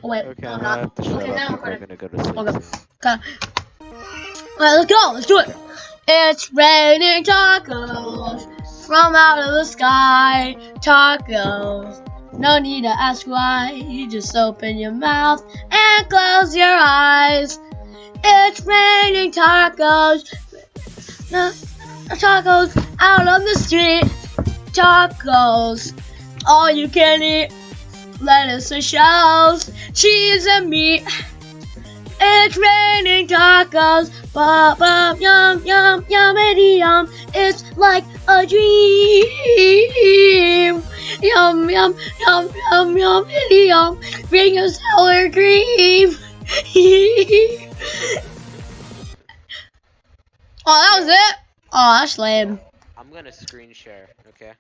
Oh wait, Okay, no, I'm now I not. have to shut Okay, up. now I'm People are recording. gonna go to sleep Okay. soon. Okay. Alright, let's go. Let's do it. It's raining tacos from out of the sky. Tacos. No need to ask why. You just open your mouth and close your eyes. It's raining tacos. No, tacos out on the street. Tacos. All you can eat. Lettuce and shells. Cheese and meat. It's raining tacos, bop bop yum yum yummity yum. It's like a dream. Yum yum yum yum yummity yum. Bring us sour cream. Oh, that was it. Oh, that's lame. I'm gonna screen share. Okay.